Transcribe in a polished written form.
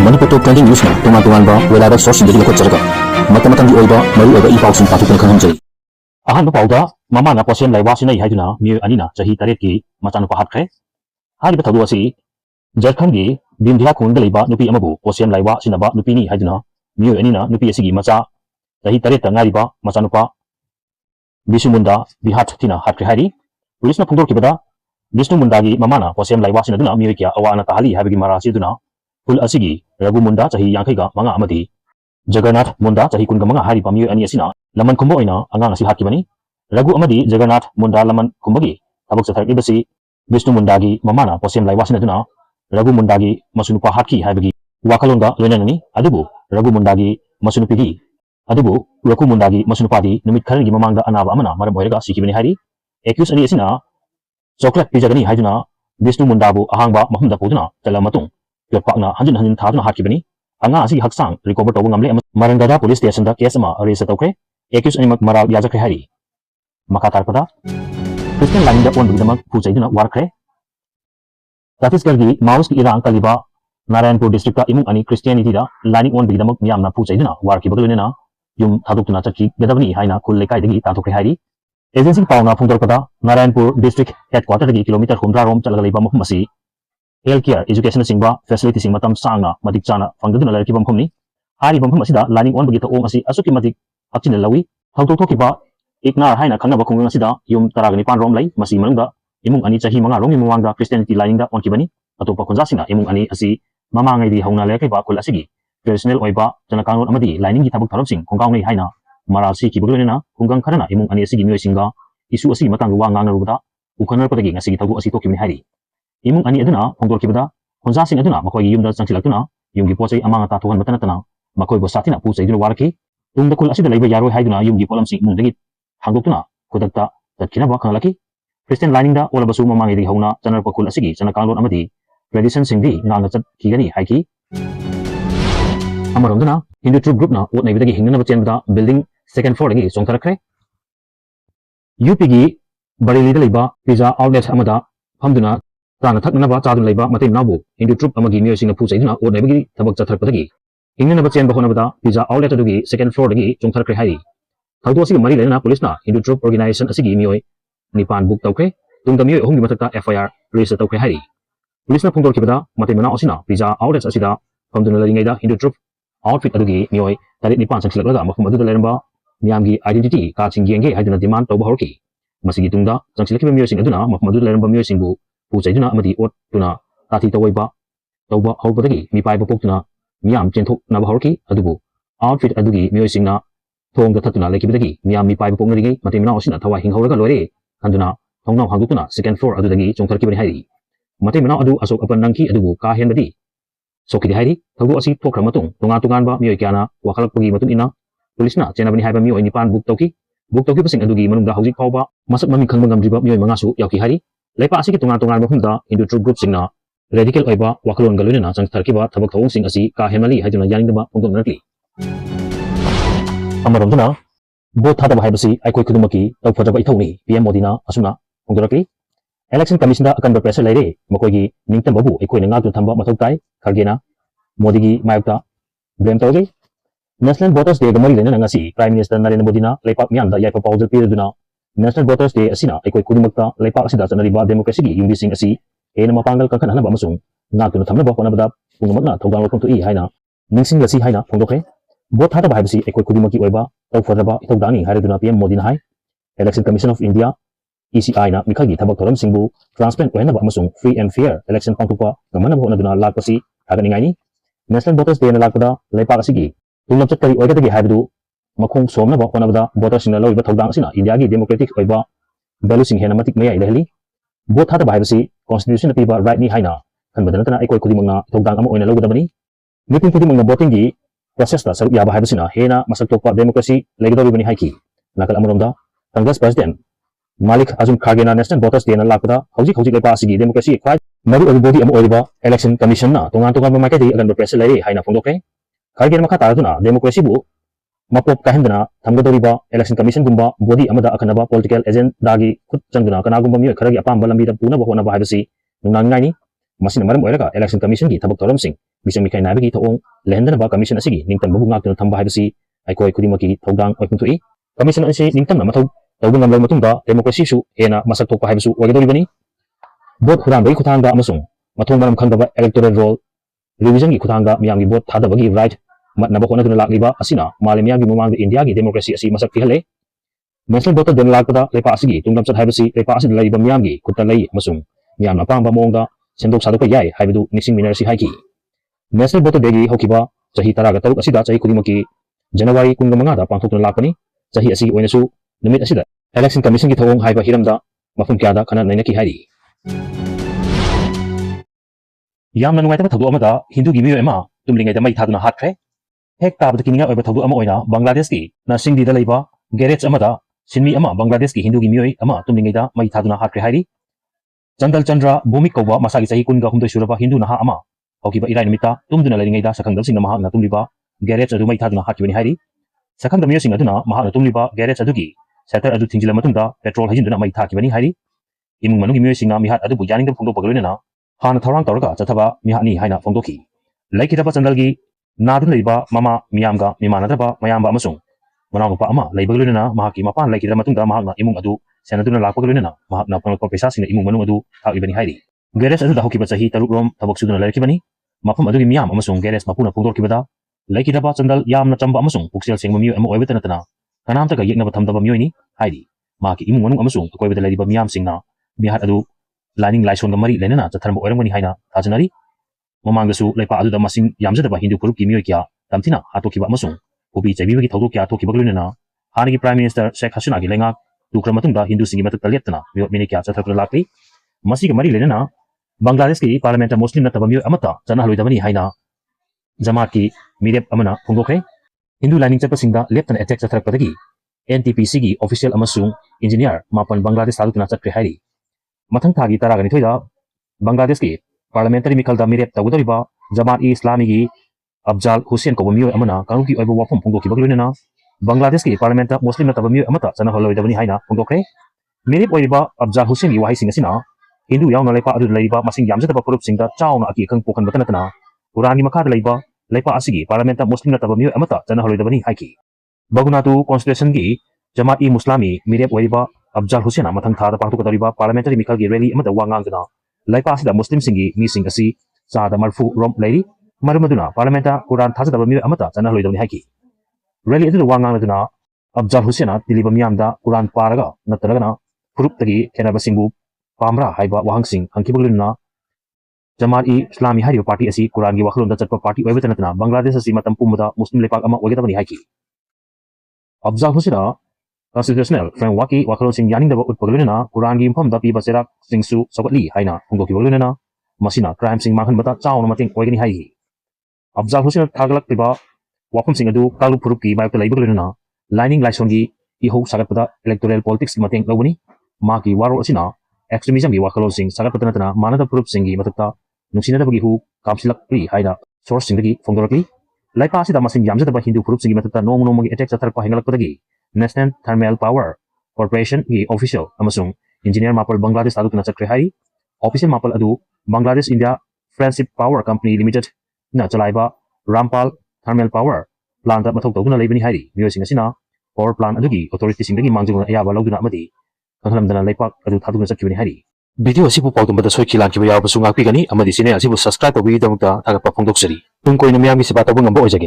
Manipur Top 20 News na tungan-tungan ba wala ba source dari lokot jarga mata-matang di oiba maru oiba ipaw sin patukan khanjai ahan ba pawda mama na posem laiwa sinai haiduna mi anina chahi taret ki machanu pahat khre hari ba thadu asi Jharkhand gi Bindya khonda leiba nupi amabu posem laiwa sinaba nupi ni haiduna mi anina nupi asigi macha chahi taret ta ngari ba machanu pa Bisumunda bihat tina hat khre hari pulis na phungdor ki bada Vishnu Munda gi mama na posem laiwa sinaduna mi kya awana tahali habigi marasi duna Pul asigi Ragu Munda chahi yangkai ga manga amadi Jagannath Munda chahi kun ga manga hari pamiyo ani asina laman kumbo ina angang asi hat kibani Ragu amadi Jagannath Munda laman kumbagi tabuk sathak ibasi Vishnu Munda gi mama na posem laiwa sinaduna Ragu Munda gi masunupa hat ki habigi wakalonga loinanani adubu Ragu Munda gi masunupigi adubu Ragu Munda gi masunupadi numit kharan gi mamangda anaba amana maram oiraga sikibani hari accused ani asina chocolate pijagani haiduna Vishnu Munda bu ahangba mahumda puduna talamatung Pakna hanjin thaduna hakibani anga asi haksang recover tawu ngamle Marangada police station da case ma arrest tawkre accused ani mak maral yajakre hari makatar pada Christian line da on bidamak puchaiduna warkre Chhattisgarh gi Maoist ki irang kaliba Narayanpur district ka imung ani Christianity da lining on bidamak miyamna puchaiduna warki baglena yum thadukna chakki gadabni haina khul lekai dagi tathokre hari agency pauna phungdor pada Narayanpur district headquarter dagi kilometer 100 rom chalaga leiba mahum asi Healthcare, education singba facility sing matam sangna matik chana fangduna larki bamphum ni hari bamphum asida lining on bagi taong asi asuki matik hapchin lawi thautok thokiba iknar haina khangna bakhung asida yum taragani pan rom lai masi manungda imung ani chahi manga rom imawangda Christianity lining da on kibani atopa khonjasina imung ani asi mama ngai di hauna lekai ba khul asigi traditional oiba jana kanun amadi lining gi thabuk tharom sing khongkang nei haina marasi ki buglena khunggang kharana imung ani asigi mioi singa isu asi matang wa ngang rubuda ukhanar patagi ngasigi thagu asi tokimni hari Imung ani aduna phongdor kibada khonja sing aduna makoi gi yumda changchilakuna yumgi pochai amanga ta thohan matana tana makoi bo satina pu chaiduna warki tungda kul asida leiba yaroi haiduna yumgi polam sing mungdagi hangdokuna khudakta tatkina ba khanglaki Christian lining da olabasu mamangi di hauna chanar pakul asigi chana kanglon amadi tradition singdi nganga chat kigani haiki amaronduna Hindu troop group na ot naibidagi hingnana bachenbada building second floor dagi chongtharakre UP gi Bareilly da leiba pizza outlet amada famduna Tana thak naba chadun leiba matin nabu Hindu troop amagi miyo sing na puchai duna or naibagi thabak chathar padagi hingna naba chen bahona bada pizza outlet adugi second floor dagi chongthar kre hai thaudo asigi mari lena police na Hindu troop organization asigi miyoi nipan book tawkre tungda miyoi ahum gi mathakta FIR register tawkre hai police na phungdor kibada matin mana osina pizza outlet asida famduna laringai da Hindu troop outfit adugi miyoi tarit nipan sangsilakla mafum adu leramba miyamgi identity ka chingyenge haiduna demand tawba horki masigi tungda sangsilakiba miyoi sing aduna mafum adu leramba miyoi singbu puchaiduna amadi ot tuna tati tawaiba tawba hawbadagi mipai bapokuna miyam chenthok na bahorki adubu outfit adugi miyoi singna thongda thatuna lekibadagi miyam mipai bapoknadigi matimina osina thawa hinghauraga loire handuna thongnau hangdukuna second floor adudagi chongtharkibani hairi matimina adu asok apan nangki adubu ka henbadi sokidi hairi thawdu asi thokra matung tungan ba miyoi kyana wakhalakpagi matun ina police na chenabani haiba miyoi nipan book tawki pasing adugi manungda hawjik phawba masak mami khangba ngamriba miyoi mangasu yauki hairi Lepa asiki tungan mahumda Hindu troop group singna radical oiba wakalon galunena changtharkiba thabak thawong sing asi ka hemali haiduna yaningdaba pungdom nakli amaromduna bo thadaba haibasi aikoi khudumaki tawfajaba ithawni PM Modina asuna pungdorakli election commission da akanba pressure leire makoigi ningtam babu aikoi na ngatu thamba mathau tai khargena Modi gi mayakta blame tawjai National Voters Day gamari lena ngasi Prime Minister Narendra Modi na lepak myanda yaifa pawjal piraduna National Voters Day asina aikoi kudumakta leipak asida chanariba democracy gi yumbi sing asi ena mapangal kangkhan hanaba amasung ngakuna thamnaba honabada pungmakna thogang lokhong tu I haina ningsing lasi haina phongdokhe bot hata bahibasi aikoi kudumaki oiba tawfadaba itawdangi hariduna PM Modi na hai Election Commission of India ECI na mikhagi thabak thoram singbu transparent oinaba amasung free and fair election pangthokpa ngamanaba honaduna lakpasi thaganingai ni National Voters Day na lakpada leipak asigi tunglamchat kari oigadagi haidu Makong somna ba konabda voters sing lawi ba thogdang sina India gi democratic oiba value sing hena matik maya ilehli bot hata bahibasi constitution api ba right ni haina khanbadana tana aikoi khudimangna thogdang ama oina logudabani meeting khudimangna voting gi process ta sarup yaba haibasina hena masak tokpa democracy legidori bani haiki nakal amromda Congress President Malik Azum Khargena National Voters Day na lakpada hojik lepa asigi democracy kwai maru body am oiba election commission na tungan ba makai di agan pressure lai haina phongdokhe Khargena makha taraduna democracy bu Mapop kahendana thamgadoriba election commission gumba body amada akanaba political agent dagi khut changduna kana gumba mi kharagi apam balambi da puna bahona bahibasi nunang ngai ni masina maram oiraga election commission gi thabak thoram sing ꯃꯤꯆꯪ ꯃꯤꯈꯥꯏ ꯅꯥꯏꯕꯒꯤ ꯊꯧꯑꯣꯡ ꯂꯩꯍꯟꯗꯅꯕ commission ꯑꯁꯤꯒꯤ ꯅꯤꯡꯇꯝꯕꯕꯨ ꯉꯥꯛꯇꯨꯅ ꯊꯝꯕ ꯍꯥꯏꯕꯁꯤ ꯑꯩꯈꯣꯏ ꯈꯨꯗꯤꯡꯃꯛꯀꯤ ꯊꯧꯗꯥꯡ ꯑꯣꯏꯐꯝ ꯊꯣꯛꯏ कमीशन असे निंगतमना मथौ तौबु ngamlai matungda democracy su hena masak thokpa haibusu oigdoribani vote huranbagi khuthangda amasung mathong manam khangdaba electoral roll revision gi khuthangda miyamgi vote thadabagi right matnaba honaduna lakliba asina malemiyagi mamangda india gi democracy asi masak thihale national voter den lakpada lepa asigi tungdam chat haibasi lepa asida laiba miyamgi khutta lei amasung miyamna pangba mongda sendok sadokpa yai haibudu nixing minerasi haiki national voter day gi hokiba chahi taraga taruk asida chahi kudimaki January 15 da pangthokna lakpani chahi asi oinasu numit asida election commission gi thawong haiba hiramda mafum kyada khana nainaki hairi yamna nuwaitaba thadu amada hindu gi miyo ema tumlingai da mai thaduna hatkre hek tabada kininga oiba thadu ama oina bangladesh gi na singdi da leiba garage amada sinmi ama bangladesh gi hindu gi miyo ama tumlingai da mai thaduna hatkre hairi Chandal Chandra Bhumik kauba masagi chahi kunga humdoi suraba hindu naha ama hokiba irai numita tumduna lairingai da sakhangdam singna mahak na tumliba garage adu mai thaduna hatkibani hairi Sakhangdam miyo sing aduna mahakna tumliba garage adugi setter adu thingjila matungda petrol hajinduna mai thakibani hairi imung manungi miyo singa mihat adu bujaningdam phongdokpagaloina hana thorang tawraga chathaba mihani haina phongdoki laikidaba chandalgi nadun leiba mama miyamga mimanadraba mayamba amasung manawnupa ama leibagaloina mahaki mapan laikidaba matungda mahakna imung adu senaduna lakpagaloina mahakna phongdokpa pesa singna imung manung adu thakibani hairi garage adu dahokiba chahi taruk rom thabak suduna laikibani mafam adugi miyam amasung garage mapuna phongdokibada Laikidaba chandal yamna chamba amasung puksel sengma miyo emo oibetana tana kanamta ga yeknaba thamdaba miyo ni haidi maki imung manung amasung akoibeda laiba miyam singna mihat adu lining laison ga mari lenana chatharma oirangani haina thajanari mamangdasu laipa adu da masing yamjadaba hindu purup ki miyo kya tamthina hatokiba amasung pubi chaibibagi thawdok kya thokiba glunena hanigi prime minister Sheikh Hasina gi lenga tukra matungda hindu singi matak leptana miyo mini kya chathakra lakli masiga mari lenana Bangladesh ki parliament muslim na taba miyo amata chana haloidabani haina Jamaat ki mirep amana phongdokre Hindu lining chapasingda leptana attack chatharakpadagi NTPC gi official amasung engineer mapan Bangladesh sadutuna chatre hairi mathang thagi taragani thoida Bangladesh ki parliamentary mikhalda mirep tawdariba Jamaat e Islami gi Afzal Hussain ko miyo amana kanuki oibo wafum phongdoki bagloina Bangladesh ki parliament muslim na taba miyo amata chana holoidabani haina phongdokre mirep oiriba Afzal Hussain gi wahi singa sina Hindu yauna lepa adu leiba masing yamjataba purup singda chauna aki khang pokhan batana Kurani makada leiba leipa asigi parliament muslim na taba miyo amata chana holoidabani haiki Bagunatu constitution gi Jamaat e Muslimi mirep oiriba Afzal Hussain mathang thada pangthokadariba parliamentary mikhal gi rally amata wangangdana leipa asida muslim singi mi sing asi chada marfu rom leiri marumaduna parliament Quran thajadaba miyo amata chana holoidabani haiki rally adu wangangdana Afzal Hussain tiliba miyamda Quran paraga nataragana purup tagi khenaba singbu pamra haiba wahangsing hangkibagluna Jamaat e Islami hariyo party asi Quran gi wakhlonda chatpa party oibetanatna Bangladesh asi matam pumada muslim lepak ama oigetabani haiki Afzal Hussain constitutional framework ki wakhlon sing yaning daba utpaglunena Quran gi pham da pi baserak singsu sokatli haina phongdoki baglunena masina crime sing manghan bata chauna mating oigani haiki Afzal Hussain thaglak tiba wafum sing adu kalu purup ki mayok laibaglunena lining laison gi ihou sagatpada electoral politics ki mating lawani maki waro asina extremism gi wakhlon sing sagatpatanatna manada purup sing gi matakta nungsinadabagi hu kamsilakri haida source singdagi phongdorakli laipa asida masing yamjadaba hindu purup singi matakta nongmagi attack chatharpa hengalakpadagi National Thermal Power Corporation gi official amasung engineer mapal Bangladesh adukna chakre hai official mapal adu Bangladesh India Friendship Power Company Limited na chalaiba Rampal Thermal Power plant da mathok tawduna leibani hairi miyo sing asina power plant adugi authority singdagi mangjuna ayaba lawduna amadi kanhalamdana laipak adu thaduna chakibani hairi Video asibu pagdumbada soiki lankiba yabasu ngakpigani amadi channel asibu subscribe tawbigidamukta thagappa phongdoksari tung koina miyamgi siba tawbung ngamba oijage